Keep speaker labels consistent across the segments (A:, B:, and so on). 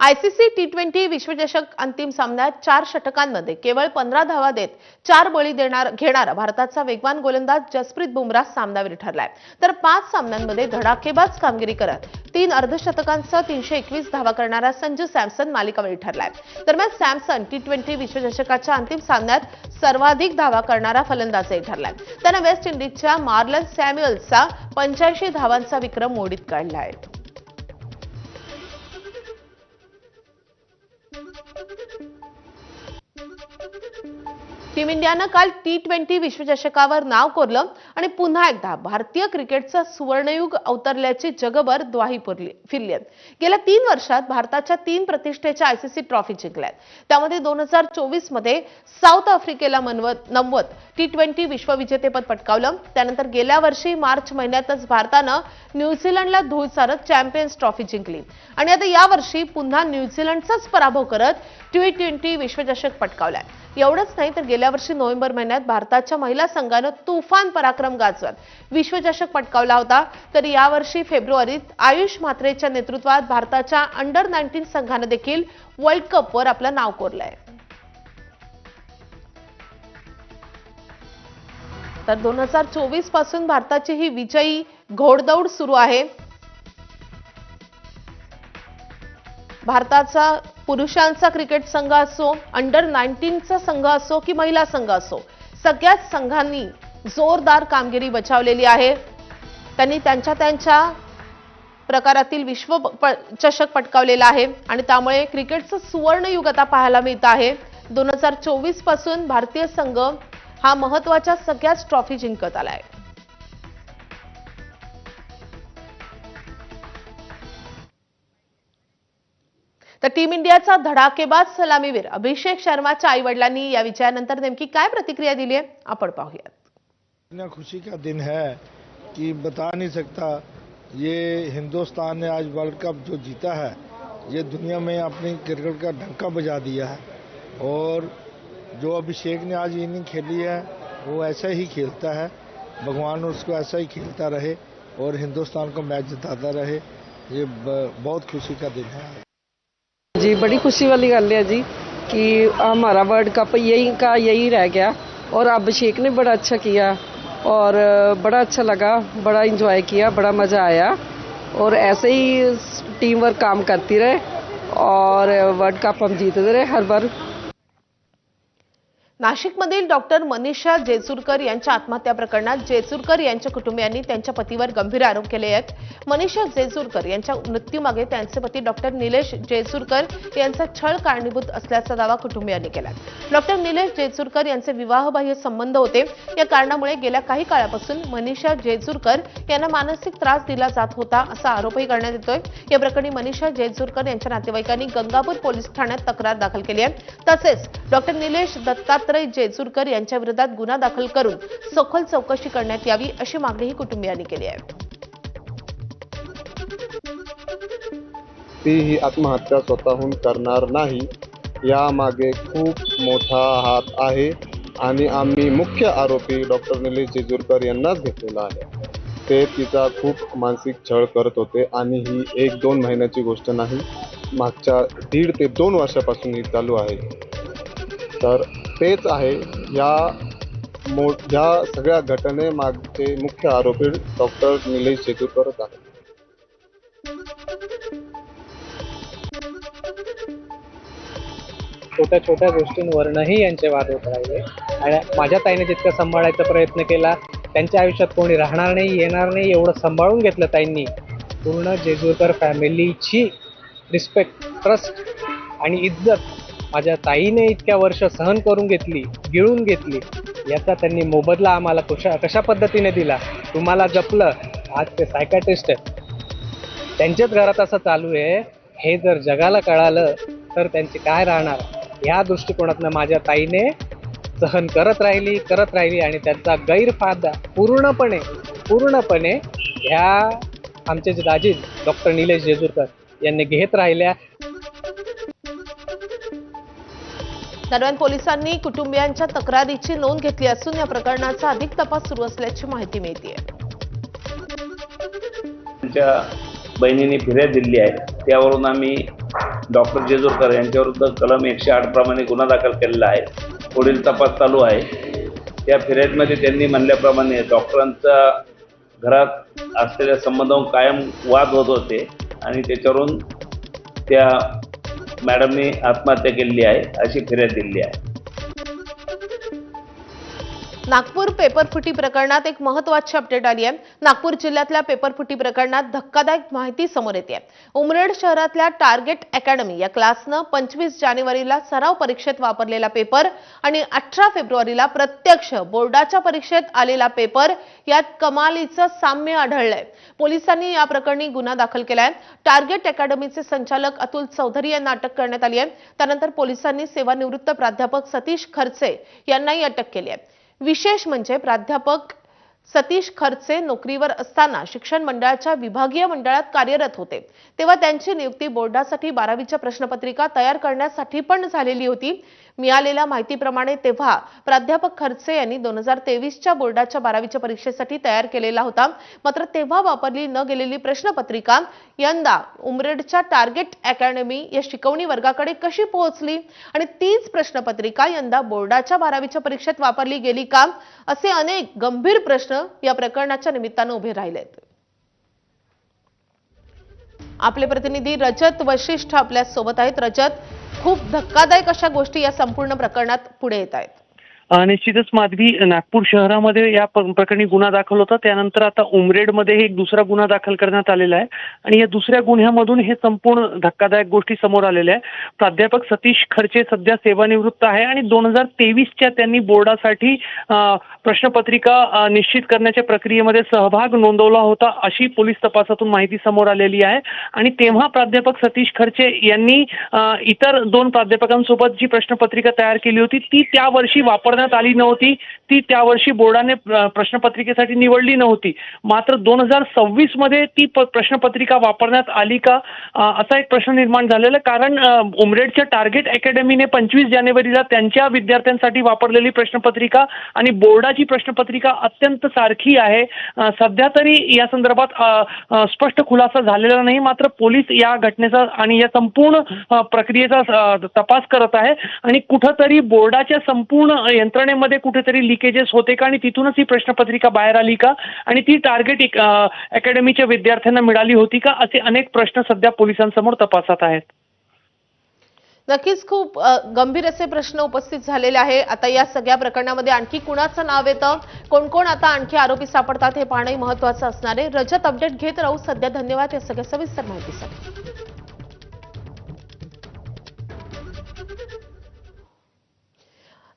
A: ICC टी20 विश्वचषक अंतिम सामन्यात 4 षटकांमध्ये केवळ 15 धावा देत 4 बळी घेणारा भारताचा वेगवान गोलंदाज जसप्रीत बुमराह सामनावीर ठरलाय। तर 5 सामन्यांमध्ये धडाकेबाज कामगिरी करत 3 अर्धशतकांसह 321 धावा करणारा संजू सॅमसन मालिकावीर ठरलाय। दरम्यान सॅमसन टी20 विश्वचषकाच्या अंतिम सामन्यात सर्वाधिक धावा करणारा फलंदाजही ठरलाय। त्याने वेस्ट इंडिजच्या मार्लन सॅम्युएल्सचा 85 धावांचा विक्रम मोडीत काढलाय। टीम इंडियानं काल टी20 विश्वचषकावर नाव कोरलं आणि पुन्हा एकदा भारतीय क्रिकेटचं सुवर्णयुग अवतरल्याची जगभर ग्वाही फिरली आहे। गेल्या 3 वर्षात भारताच्या 3 प्रतिष्ठेच्या आयसीसी ट्रॉफी जिंकल्यात। त्यामध्ये 2024 मध्ये साऊथ आफ्रिकेला नमवत टी20 विश्वविजेतेपद पटकावलं। त्यानंतर गेल्या वर्षी मार्च महिन्यातच भारतानं न्यूझीलंडला धूळ चारत चॅम्पियन्स ट्रॉफी जिंकली आणि आता यावर्षी पुन्हा न्यूझीलंडचाच पराभव करत टी20 विश्वचषक पटकावलाय। एवढंच नाही तर गेल्या वर्षी नोव्हेंबर महिन्यात भारताच्या महिला संघानं तुफान पराक्रम गाजवत विश्वचषक पटकावला होता। तर यावर्षी फेब्रुवारीत आयुष म्हात्रेच्या नेतृत्वात भारताच्या अंडर-19 संघानं देखील वर्ल्ड कपवर आपलं नाव कोरलंय। तर 2024 पासून भारताची ही विजयी घोडदौड सुरू आहे। भारताचा पुरुषांचा क्रिकेट संघ असो, अंडर-19चा संघ असो की महिला संघ असो, सगळ्याच संघांनी जोरदार कामगिरी बजावलेली आहे। त्यांनी त्यांच्या प्रकारातील विश्वचषक पटकावलेला आहे आणि त्यामुळे क्रिकेटचं सुवर्णयुग आता पाहायला मिळत आहे। 2024 पासून भारतीय संघ हा महत्त्वाच्या सगळ्याच ट्रॉफी जिंकत आलाय। तर टीम इंडियाचा धडाकेबाज सलामीवीर अभिषेक शर्माच्या आईवडिलांनी या विजयानंतर नेमकी काय प्रतिक्रिया दिली आहे आपण पाहूयात।
B: इतना खुशी का दिन है कि बता नहीं सकता। ये हिंदुस्तान ने आज वर्ल्ड कप जो जीता है, ये दुनिया में अपनी क्रिकेट का डंका बजा दिया है। और जो अभिषेक ने आज इनिंग खेली है वो ऐसा ही खेलता है। भगवान उसको ऐसा ही खेलता रहे और हिंदुस्तान को मैच जिताता रहे। ये बहुत खुशी का दिन है
C: जी। बड़ी खुशी वाली गल है जी कि हमारा वर्ल्ड कप यही रह गया और अभिषेक ने बड़ा अच्छा किया और बड़ा अच्छा लगा, बड़ा एंजॉय किया, बड़ा मज़ा आया और ऐसे ही टीम वर्क काम करती रहे और वर्ल्ड कप हम जीतते रहे हर बार।
A: नाशिकमधील डॉक्टर मनीषा जेचुरकर यांच्या आत्महत्या प्रकरणात जेचुरकर यांच्या कुटुंबियांनी त्यांच्या पतीवर गंभीर आरोप केले आहेत। मनीषा जेचुरकर यांच्या मृत्यूमागे त्यांचे पती डॉक्टर निलेश जेचुरकर यांचा छळ कारणीभूत असल्याचा दावा कुटुंबियांनी केला। डॉक्टर निलेश जेचुरकर यांचे विवाहबाह्य संबंध होते। या कारणामुळे गेल्या काही काळापासून मनीषा जेचुरकर यांना मानसिक त्रास दिला जात होता असा आरोपही करण्यात येतोय। या प्रकरणी मनीषा जेचुरकर यांच्या नातेवाईकांनी गंगापूर पोलीस ठाण्यात तक्रार दाखल केली आहे। तसेच डॉक्टर निलेश दत्तात्रय जेचुरकर यांच्या विरोधात गुन्हा दाखल करून सखोल चौकशी करण्यात यावी अशी मागणीही कुटुंबियांनी केली आहे।
D: ती ही आत्महत्या स्वतःहून करणार नाही, यामागे खूप मोठा हात आहे आणि आम्ही मुख्य आरोपी डॉक्टर निलेश जेचुरकर यांनाच घेतलेला आहे। ते तिचा खूप मानसिक छळ करत होते आणि ही 1-2 महिन्याची गोष्ट नाही, मागच्या 1.5 ते 2 वर्षापासून ही चालू आहे। तर तेच आहे या सगळ्या घटनेमागचे मुख्य आरोपी डॉक्टर निलेश जेचुरकरच आहेत।
E: छोट्या गोष्टींवरही यांचे वाद होत राहिले आणि माझ्या ताईने जितका सांभाळायचा प्रयत्न केला, त्यांच्या आयुष्यात कोणी राहणार नाही, येणार नाही एवढं सांभाळून घेतलं ताईंनी। पूर्ण जेचुरकर फॅमिलीची रिस्पेक्ट, ट्रस्ट आणि इज्जत माझ्या ताईने इतक्या वर्ष सहन करून घेतली, गिळून घेतली, याचा त्यांनी मोबदला आम्हाला कशा पद्धतीने दिला। तुम्हाला जपलं, आज ते सायकाट्रिस्ट आहेत, त्यांच्याच घरात असं चालू आहे, हे जर जगाला कळालं तर त्यांचे काय राहणार। या दृष्टिकोनातनं माझ्या ताईने सहन करत राहिली आणि त्यांचा गैरफायदा पूर्णपणे ह्या आमचे जे दाजी डॉक्टर निलेश जेचुरकर यांनी घेत राहिल्या।
A: दरम्यान पोलिसांनी कुटुंबियांच्या तक्रारीची नोंद घेतली असून या प्रकरणाचा अधिक तपास सुरू असल्याची माहिती मिळते।
F: त्यांच्या बहिणीने फिर्याद दिली आहे, त्यावरून आम्ही डॉक्टर जेजूरकर यांच्याविरुद्ध कलम 108 प्रमाणे गुन्हा दाखल केलेला आहे. पुढील तपास चालू आहे. त्या फिर्यादीमध्ये त्यांनी म्हणल्याप्रमाणे डॉक्टरांचा घरात असलेल्या संबंधावरून कायम वाद होत होते आणि त्याच्यावरून त्या मॅडमने आत्महत्या केलेली आहे अशी फिर्याद दिली आहे.
A: नागपूर पेपरफुटी प्रकरणात एक महत्त्वाची अपडेट आली आहे. नागपूर जिल्ह्यातल्या पेपरफुटी प्रकरणात धक्कादायक माहिती समोर येते आहे. उमरेड शहरातल्या टार्गेट अकॅडमी या क्लासनं 25 जानेवारीला सराव परीक्षेत वापरलेला पेपर आणि 18 फेब्रुवारीला प्रत्यक्ष बोर्डाच्या परीक्षेत आलेला पेपर यात कमालीचं साम्य आढळलंय. पोलिसांनी या प्रकरणी गुन्हा दाखल केलाय. टार्गेट अकॅडमीचे संचालक अतुल चौधरी यांना अटक करण्यात आली आहे. त्यानंतर पोलिसांनी सेवानिवृत्त प्राध्यापक सतीश खर्चे यांनाही अटक केली आहे. विशेष म्हणजे प्राध्यापक सतीश खर्चे नोकरीवर असताना शिक्षण मंडळाच्या विभागीय मंडळात कार्यरत होते. तेव्हा त्यांची नियुक्ती बोर्डासाठी 12वीच्या प्रश्नपत्रिका तयार करण्यासाठी पण झालेली होती. मिळालेल्या माहितीप्रमाणे तेव्हा प्राध्यापक खर्चे यांनी 2023च्या बोर्डाच्या 12वीच्या परीक्षेसाठी तयार केलेला होता. मात्र तेव्हा वापरली न गेलेली प्रश्नपत्रिका यंदा उमरेडच्या टार्गेट अकॅडमी या शिकवणी वर्गाकडे कशी पोहोचली आणि तीच प्रश्नपत्रिका यंदा बोर्डाच्या 12वीच्या परीक्षेत वापरली गेली का, असे अनेक गंभीर प्रश्न या प्रकरणाच्या निमित्तानं उभे राहिलेत. आपले प्रतिनिधी रजत वशिष्ठ आपल्या सोबत आहेत. रजत, खूप धक्कादायक अशा गोष्टी या संपूर्ण प्रकरणात पुढे येत आहेत.
G: निश्चितच माधवी, नागपूर शहरामध्ये या प्रकरणी गुन्हा दाखल होता. त्यानंतर आता उमरेडमध्ये एक दुसरा गुन्हा दाखल करण्यात आलेला आहे आणि या दुसऱ्या गुन्ह्यामधून हे संपूर्ण धक्कादायक गोष्टी समोर आलेल्या आहे. प्राध्यापक सतीश खर्चे सध्या सेवानिवृत्त आहे आणि 2023च्या त्यांनी बोर्डासाठी प्रश्नपत्रिका निश्चित करण्याच्या प्रक्रियेमध्ये सहभाग नोंदवला होता अशी पोलीस तपासातून माहिती समोर आलेली आहे. आणि तेव्हा प्राध्यापक सतीश खर्चे यांनी इतर 2 प्राध्यापकांसोबत जी प्रश्नपत्रिका तयार केली होती ती त्या वर्षी वापरण्यात आली नव्हती. ती त्या वर्षी बोर्डाने प्रश्नपत्रिकेसाठी निवडली नव्हती. मात्र 2026 मध्ये ती प्रश्नपत्रिका वापरण्यात आली का, असा एक प्रश्न निर्माण झालेला. कारण उमरेडच्या टार्गेट अकॅडमीने 25 जानेवारीला त्यांच्या विद्यार्थ्यांसाठी वापरलेली प्रश्नपत्रिका आणि बोर्डाची प्रश्नपत्रिका अत्यंत सारखी आहे. सध्या तरी या संदर्भात स्पष्ट खुलासा झालेला नाही. मात्र पोलीस या घटनेचा आणि या संपूर्ण प्रक्रियेचा तपास करत आहे आणि कुठंतरी बोर्डाच्या संपूर्ण यंत्रणेमध्ये कुठेतरी लिकेजेस होते का आणि तिथूनच ही प्रश्नपत्रिका बाहेर आली का आणि ती टार्गेट अकॅडमीच्या विद्यार्थ्यांना मिळाली होती का, असे अनेक प्रश्न सध्या पोलिसांसमोर तपासात आहेत.
A: नक्कीच खूप गंभीर असे प्रश्न उपस्थित झालेले आहे. आता या सगळ्या प्रकरणामध्ये आणखी कुणाचं नाव येतं, कोण कोण आता आणखी आरोपी सापडतात हे पाहणंही महत्त्वाचं असणार आहे. रजत, अपडेट घेत राहू. सध्या धन्यवाद या सगळ्या सविस्तर माहितीसाठी.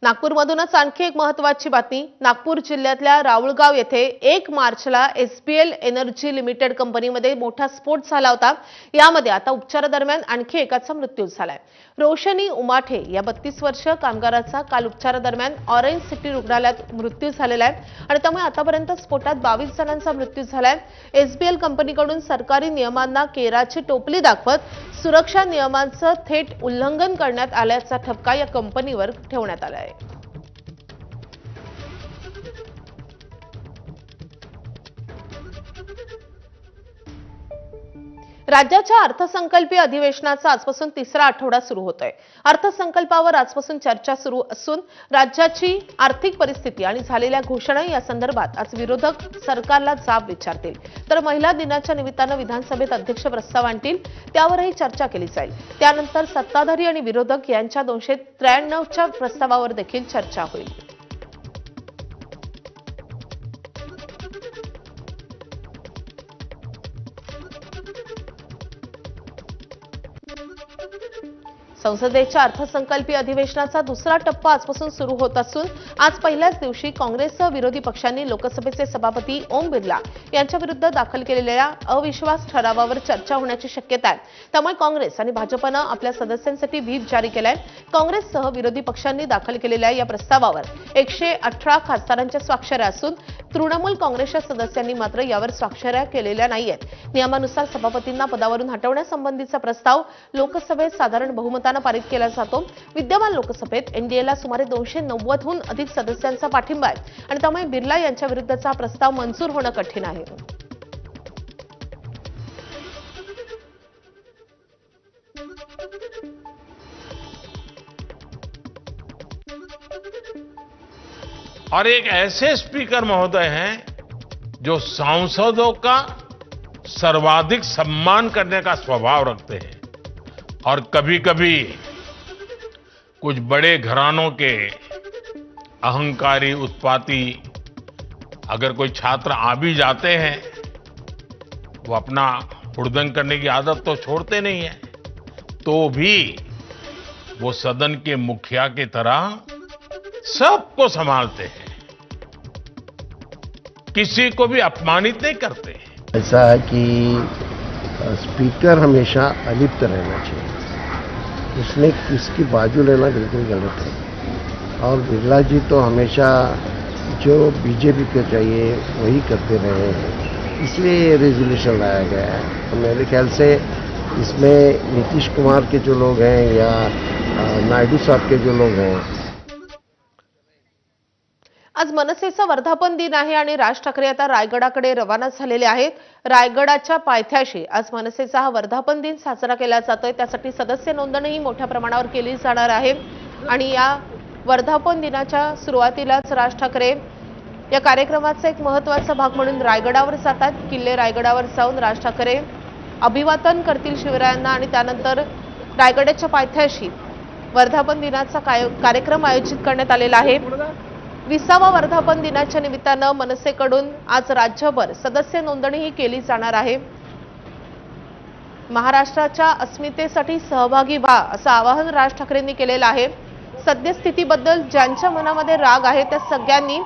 A: नागपूरमधूनच आणखी एक महत्त्वाची बातमी. नागपूर जिल्ह्यातल्या राऊळगाव येथे 1 मार्चला SPL एनर्जी लिमिटेड कंपनीमध्ये मोठा स्फोट झाला होता. यामध्ये आता उपचारादरम्यान आणखी एकाचा मृत्यू झालाय. रोशनी उमाठे या 32 वर्षीय कामगाराचा काल उपचारादरम्यान ऑरेंज सिटी रुग्णालयात मृत्यू झालेला आहे आणि त्यामुळे आतापर्यंत स्फोटात 22 जणांचा मृत्यू झालाय. SBL कंपनीकडून सरकारी नियमांना केराची टोपली दाखवत सुरक्षा नियमांचं थेट उल्लंघन करण्यात आल्याचा ठपका या कंपनीवर ठेवण्यात आला आहे. राज्याच्या अर्थसंकल्पीय अधिवेशनाचा आजपासून 3रा आठवडा सुरू होतोय. अर्थसंकल्पावर आजपासून चर्चा सुरू असून राज्याची आर्थिक परिस्थिती आणि झालेल्या घोषणा या संदर्भात आज विरोधक सरकारला जाब विचारतील. तर महिला दिनाच्या निमित्तानं विधानसभेत अध्यक्ष प्रस्ताव आणतील, त्यावरही चर्चा केली जाईल. त्यानंतर सत्ताधारी आणि विरोधक यांच्या 293च्या प्रस्तावावर देखील चर्चा होईल. संसदेच्या अर्थसंकल्पीय अधिवेशनाचा 2रा टप्पा आजपासून सुरू होत असून आज पहिल्याच दिवशी काँग्रेससह विरोधी पक्षांनी लोकसभेचे सभापती ओम बिर्ला यांच्या विरुद्ध दाखल केलेल्या अविश्वास ठरावावर चर्चा होण्याची शक्यता आहे. त्यामुळे काँग्रेस आणि भाजपनं आपल्या सदस्यांसाठी व्हीप जारी केलाय. काँग्रेससह विरोधी पक्षांनी दाखल केलेल्या या प्रस्तावावर 118 खासदारांच्या स्वाक्षऱ्या असून तृणमूल काँग्रेसच्या सदस्यांनी मात्र यावर स्वाक्षऱ्या केलेल्या नाहीयेत. नियमानुसार सभापतींना पदावरून हटवण्यासंबंधीचा प्रस्ताव लोकसभेत साधारण बहुमतानं पारित केला जातो. विद्यमान लोकसभेत एनडीएला सुमारे 290हून अधिक सदस्यांचा पाठिंबा आहे आणि त्यामुळे बिर्ला यांच्या विरुद्धचा प्रस्ताव मंजूर होणं कठीण आहे.
H: और एक ऐसे स्पीकर महोदय हैं जो सांसदों का सर्वाधिक सम्मान करने का स्वभाव रखते हैं और कभी-कभी कुछ बड़े घरानों के अहंकारी उत्पाती अगर कोई छात्र आ भी जाते हैं, वो अपना हुड़दंग करने की आदत तो छोड़ते नहीं है, तो भी वो सदन के मुखिया की तरह सबको संभालते हैं, किसी को भी अपमानित नहीं करते।
I: ऐसा है कि स्पीकर हमेशा अलिप्त रहना चाहिए, उसने किसकी बाजू लेना बिल्कुल गलत है। और बिरला जी तो हमेशा जो बीजेपी को चाहिए वही करते रहे हैं, इसलिए ये रेजोल्यूशन लाया गया है। तो मेरे ख्याल से इसमें नीतीश कुमार के जो लोग हैं या नायडू साहब के जो लोग हैं।
A: आज मनसेचा वर्धापन दिन आहे आणि राज ठाकरे आता रायगडाकडे रवाना झालेले आहेत। रायगडाच्या पायथ्याशी आज मनसेचा हा वर्धापन दिन साजरा केला जातोय, त्यासाठी सदस्य नोंदणी मोठ्या प्रमाणावर केली जाणार आहे आणि या वर्धापन दिनाच्या सुरुवातीलाच राज ठाकरे या कार्यक्रमाचा एक महत्त्वाचा भाग म्हणून रायगडावर जातात। किल्ले रायगडावर जाऊन राज ठाकरे अभिवादन करतील शिवरायांना आणि त्यानंतर रायगडाच्या पायथ्याशी वर्धापन दिनाचा कार्यक्रम आयोजित करण्यात आलेला आहे। 20वा वर्धापन दिनाच्या निमित्तानं मनसेकडून आज राज्यभर सदस्य नोंदणीही केली जाणार आहे। महाराष्ट्राच्या अस्मितेसाठी सहभागी व्हा असं आवाहन राज ठाकरेंनी केलेलं आहे। सद्यस्थितीबद्दल ज्यांच्या मनामध्ये राग आहे त्या सगळ्यांनी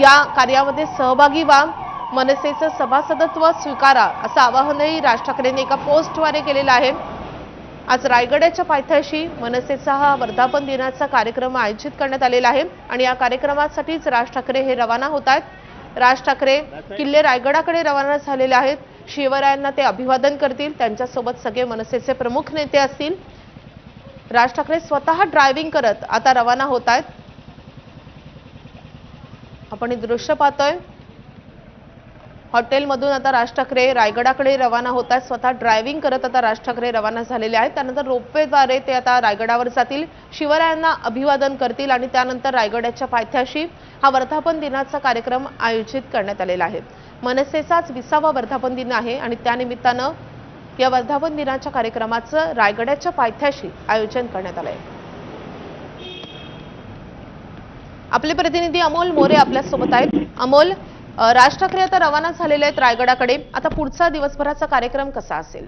A: या कार्यामध्ये सहभागी व्हा, मनसेचं सभासदत्व स्वीकारा असं आवाहनही राज ठाकरेंनी एका पोस्टद्वारे केलेलं आहे। आज रायगडाच्या पायथ्याशी मनसेचा हा वर्धापन दिनाचा कार्यक्रम आयोजित करण्यात आलेला आहे आणि या कार्यक्रमासाठीच राज ठाकरे हे रवाना होत आहेत। राज ठाकरे किल्ले रायगडाकडे रवाना झालेले आहेत। शिवरायांना ते अभिवादन करतील, त्यांच्यासोबत सगळे मनसेचे प्रमुख नेते असतील। राज ठाकरे स्वतः ड्रायव्हिंग करत आता रवाना होत आहेत। आपण हे दृश्य पाहतोय, हॉटेलमधून आता राज ठाकरे रायगडाकडे रवाना होत आहेत। स्वतः ड्रायव्हिंग करत आता राज ठाकरे रवाना झालेले आहेत। त्यानंतर रोपवेद्वारे ते आता रायगडावर जातील, शिवरायांना अभिवादन करतील आणि त्यानंतर रायगडाच्या पायथ्याशी हा वर्धापन दिनाचा कार्यक्रम आयोजित करण्यात आलेला आहे। मनसेचाच 20वा वर्धापन दिन आहे आणि त्यानिमित्तानं या वर्धापन दिनाच्या कार्यक्रमाचं रायगडाच्या पायथ्याशी आयोजन करण्यात आलं आहे। आपले प्रतिनिधी अमोल मोरे आपल्या सोबत आहेत। अमोल, राज ठाकरे आता रवाना झालेले आहेत रायगडाकडे, आता पुढचा दिवसभराचा कार्यक्रम कसा असेल?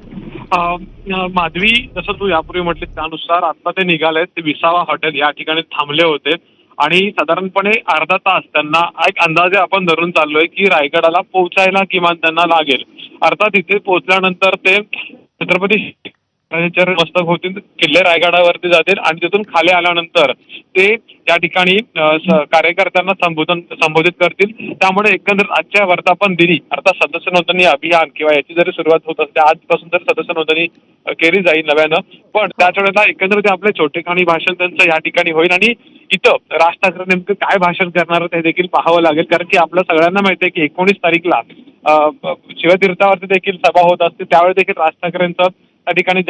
J: माधवी, जसं तू यापूर्वी म्हटले त्यानुसार आता ते निघालेत। ते 20वा हॉटेल या ठिकाणी थांबले होते आणि साधारणपणे अर्धा तास त्यांना एक अंदाजे आपण धरून चाललोय की रायगडाला पोहोचायला किमान त्यांना लागेल। अर्थात इथे पोहोचल्यानंतर ते छत्रपती मस्तक होतील, किल्ले रायगडावरती जातील आणि तिथून खाली आल्यानंतर ते त्या ठिकाणी कार्यकर्त्यांना संबोधित करतील। त्यामुळे एकंदर आजच्या वर्धापन दिनी अर्थात सदस्य नोंदणी अभियान किंवा याची जरी सुरुवात होत असते आजपासून तर सदस्य नोंदणी केली जाईल नव्यानं, पण त्याच वेळेला एकंदर ते आपले छोटेखानी भाषण त्यांचं या ठिकाणी होईल आणि इथं राज ठाकरे नेमकं काय भाषण करणार ते देखील पाहावं लागेल। कारण की आपल्या सगळ्यांना माहिती आहे की 19 तारीखला शिवतीर्थावरती देखील सभा होत असते, त्यावेळी देखील राज ठाकरेंचं त्या ठिकाणी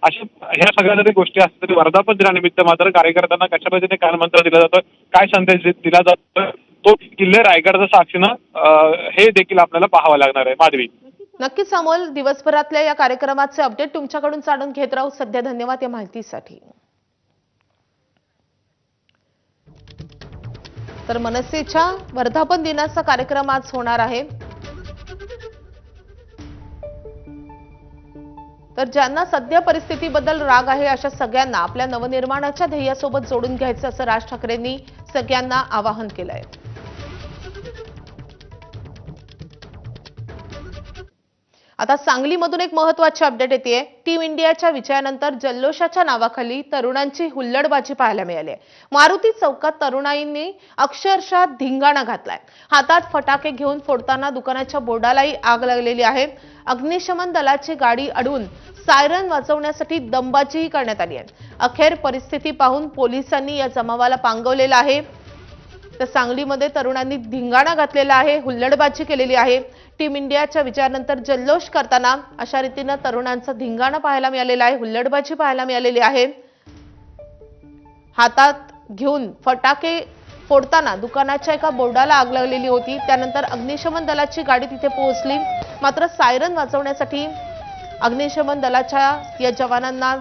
J: अशा ह्या सगळ्या जरी गोष्टी असतात तरी वर्धापन दिनानिमित्त मात्र कार्यकर्त्यांना कशा पद्धतीने काय मंत्र दिला जातोय, काय संदेश दिला जातोय, तो किल्ले रायगडच्या साक्षीनं हे देखील आपल्याला पाहावं लागणार आहे। माधवी,
A: नक्कीच अमोल, दिवसभरातल्या या कार्यक्रमाचे अपडेट तुमच्याकडून जाणून घेत राहू। सध्या धन्यवाद या माहितीसाठी। तर मनसेच्या वर्धापन दिनाचा कार्यक्रम आज होणार आहे। तर ज्यांना सध्या परिस्थितीबद्दल राग आहे अशा सगळ्यांना आपल्या नवनिर्माणाच्या ध्येयासोबत जोडून घ्यायचं असं राज ठाकरेंनी सगळ्यांना आवाहन केलंय। आता सांगलीमधून एक महत्त्वाची अपडेट येते। टीम इंडियाच्या विजयानंतर जल्लोषाच्या नावाखाली तरुणांची हुल्लडबाजी पाहायला मिळाली आहे। मारुती चौकात तरुणाईंनी अक्षरशः धिंगाणा घातलाय। हातात फटाके घेऊन फोडताना दुकानाच्या बोर्डालाही आग लागलेली आहे। अग्निशमन दलाची गाडी अडवून सायरन वाजवण्यासाठी दमबाजीही करण्यात आली आहे। अखेर परिस्थिती पाहून पोलिसांनी या जमावाला पांगवलेलं आहे। तर सांगलीमध्ये तरुणांनी धिंगाणा घातलेला आहे, हुल्लडबाजी केलेली आहे। टीम इंडियाच्या विजयानंतर जल्लोष करताना अशा रीतीने तरुणांचा धिंगाणा पाहायला मिळालेला आहे, हुल्लडबाजी पाहायला मिळालेली आहे। हातात घेऊन फटाके फोडताना दुकानाच्या एका बोर्डाला आग लागलेली होती. त्यानंतर अग्निशमन दलाची गाडी तिथे पोहोचली. मात्र सायरन वाजवण्यासाठी अग्निशमन दलाच्या या जवानांना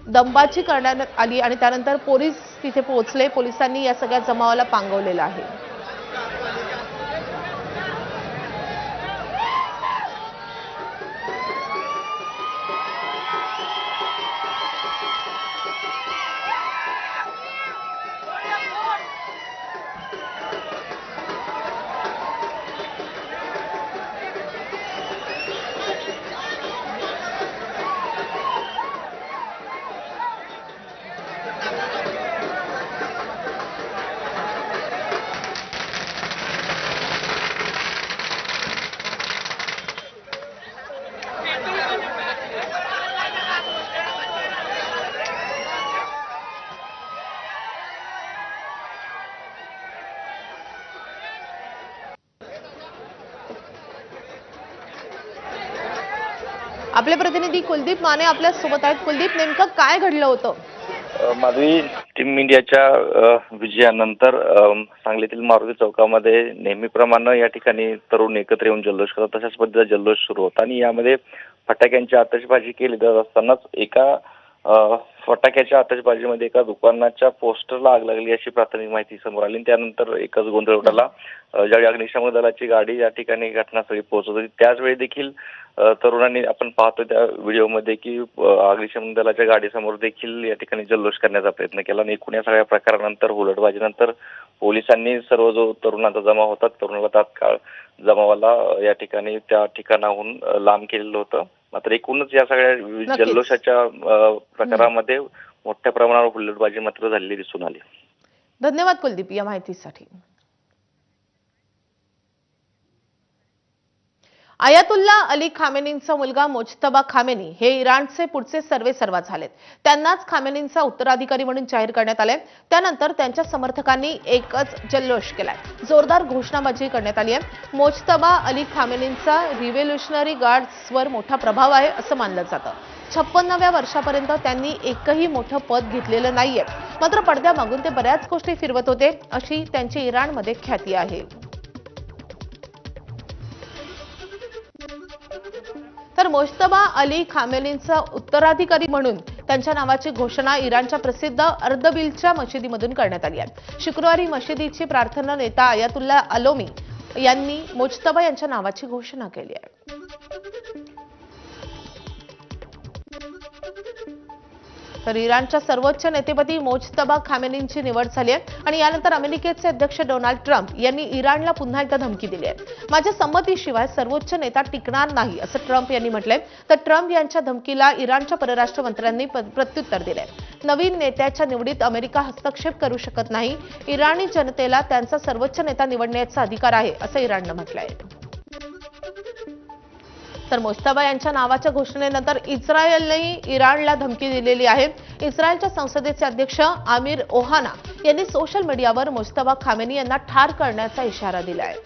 A: दमबाजी करण्यात आली आणि त्यानंतर पोलीस तिथे पोहोचले. पोलिसांनी या सगळ्या जमावाला पांगवलेलं आहे. आपले प्रतिनिधी कुलदीप माने आपल्या सोबत आहेत. कुलदीप, नेमकं काय घडलं होतं?
K: माधवी, टीम इंडियाच्या विजयानंतर सांगलीतील मारुती चौकामध्ये नेहमीप्रमाणे या ठिकाणी तरुण एकत्र येऊन जल्लोष करतात. तशाच पद्धतीचा जल्लोष सुरू होता आणि यामध्ये फटाक्यांची आतषबाजी केली जात असतानाच एका फटाक्याच्या आतषबाजीमध्ये एका दुकानाच्या पोस्टरला आग लागली अशी प्राथमिक माहिती समोर आली. त्यानंतर एकच गोंधळ उडाला. ज्यावेळी अग्निशमन दलाची गाडी या ठिकाणी घटनास्थळी पोहोचत होती त्याचवेळी देखील तरुणांनी, आपण पाहतो त्या व्हिडिओमध्ये की अग्निशमन दलाच्या गाडीसमोर देखील या ठिकाणी जल्लोष करण्याचा प्रयत्न केला आणि एकूण या सगळ्या प्रकारानंतर हुलडबाजीनंतर पोलिसांनी सर्व जो तरुणांचा जमाव होता तरुणाला तात्काळ जमावाला या ठिकाणी त्या ठिकाणाहून लांब केलेलं होतं. मात्र एकूणच या सगळ्या जल्लोषाच्या प्रकारामध्ये मोठ्या प्रमाणावर हुलडबाजी मात्र झालेली दिसून आली.
A: धन्यवाद कुलदीप या माहितीसाठी. आयातुल्ला अली खामेनींचा मुलगा मुज्तबा खामेनी हे इराणचे पुढचे सर्वेसर्वा झालेत. त्यांनाच खामेनींचा उत्तराधिकारी म्हणून जाहीर करण्यात आले. त्यानंतर त्यांच्या समर्थकांनी एकच जल्लोष केलाय. जोरदार घोषणाबाजी करण्यात आली आहे. मुज्तबा अली खामेनींचा रिव्होल्युशनरी गार्ड्सवर मोठा प्रभाव आहे असं मानलं जातं. 56व्या वर्षापर्यंत त्यांनी एकही मोठं पद घेतलेलं नाहीये. मात्र पडद्यामागून ते बऱ्याच गोष्टी फिरवत होते अशी त्यांची इराणमध्ये ख्याती आहे. तर मुज्तबा अली खामेनींचा उत्तराधिकारी म्हणून त्यांच्या नावाची घोषणा इराणच्या प्रसिद्ध अर्दबिलच्या मशिदीमधून करण्यात आली आहे. शुक्रवारी मशिदीची प्रार्थना नेता आयातुल्ला अलोमी यांनी मुज्तबा यांच्या नावाची घोषणा केली आहे. तर इराणच्या सर्वोच्च नेतेपदी मुज्तबा खामेनींची निवड झाली आहे आणि यानंतर अमेरिकेचे अध्यक्ष डोनाल्ड ट्रम्प यांनी इराणला पुन्हा एकदा धमकी दिली आहे. माझ्या संमतीशिवाय सर्वोच्च नेता टिकणार नाही असं ट्रम्प यांनी म्हटलंय. तर ट्रम्प यांच्या धमकीला इराणच्या परराष्ट्र मंत्र्यांनी प्रत्युत्तर दिलंय. नवीन नेत्याच्या निवडीत अमेरिका हस्तक्षेप करू शकत नाही. इराणी जनतेला त्यांचा सर्वोच्च नेता निवडण्याचा अधिकार आहे असं इराणनं म्हटलंय. तर मुज्तबा यांच्या नावाच्या घोषणेनंतर इस्रायलनेही इराणला धमकी दिलेली आहे. इस्रायलच्या संसदेचे अध्यक्ष आमिर ओहाना यांनी सोशल मीडियावर मुज्तबा खामेनी यांना ठार करण्याचा इशारा दिला आहे.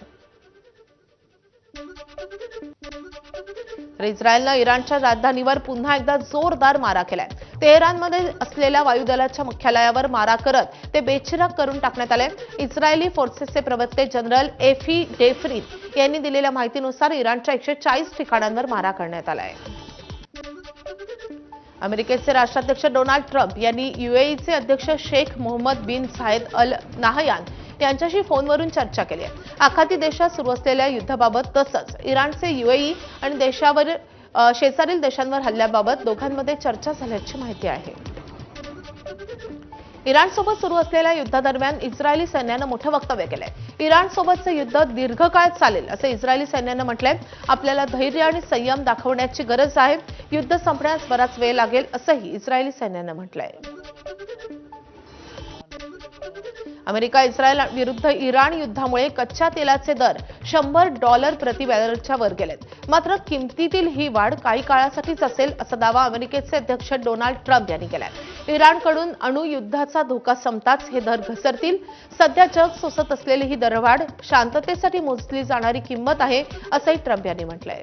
A: तर इस्रायलनं इराणच्या राजधानीवर पुन्हा एकदा जोरदार मारा केलाय. तेहरानमध्ये असलेल्या वायुदलाच्या मुख्यालयावर मारा करत ते बेचिराग करून टाकण्यात आले. इस्रायली फोर्सेसचे प्रवक्ते जनरल एफी डेफ्रीन यांनी दिलेल्या माहितीनुसार इराणच्या 140 ठिकाणांवर मारा करण्यात आलाय. अमेरिकेचे राष्ट्राध्यक्ष डोनाल्ड ट्रम्प यांनी यूएईचे अध्यक्ष शेख मोहम्मद बिन झायद अल नाहयान यांच्याशी फोनवरून चर्चा केली आहे. आखाती देशात सुरू असलेल्या युद्धाबाबत तसंच इराणचे यूएई आणि देशावर शेजारील देशांवर हल्ल्याबाबत दोघांमध्ये चर्चा झाल्याची माहिती आहे. इराणसोबत सुरू असलेल्या युद्धादरम्यान इस्रायली सैन्यानं मोठं वक्तव्य केलंय. इराणसोबतचं युद्ध दीर्घकाळ चालेल असं इस्रायली सैन्यानं म्हटलंय. आपल्याला धैर्य आणि संयम दाखवण्याची गरज आहे. युद्ध संपण्यास बराच वेळ लागेल असंही इस्रायली सैन्यानं म्हटलंय. अमेरिका इस्रायल विरुद्ध इराण युद्धामुळे कच्च्या तेलाचे दर $100 प्रति बॅरलच्या वर गेलेत. मात्र किमतीतील ही वाढ काही काळासाठीच असेल असा दावा अमेरिकेचे अध्यक्ष डोनाल्ड ट्रम्प यांनी केलाय. इराणकडून अणुयुद्धाचा धोका संपताच हे दर घसरतील. सध्या जग सोसत असलेली ही दरवाढ शांततेसाठी मोजली जाणारी किंमत आहे असंही ट्रम्प यांनी म्हटलंय.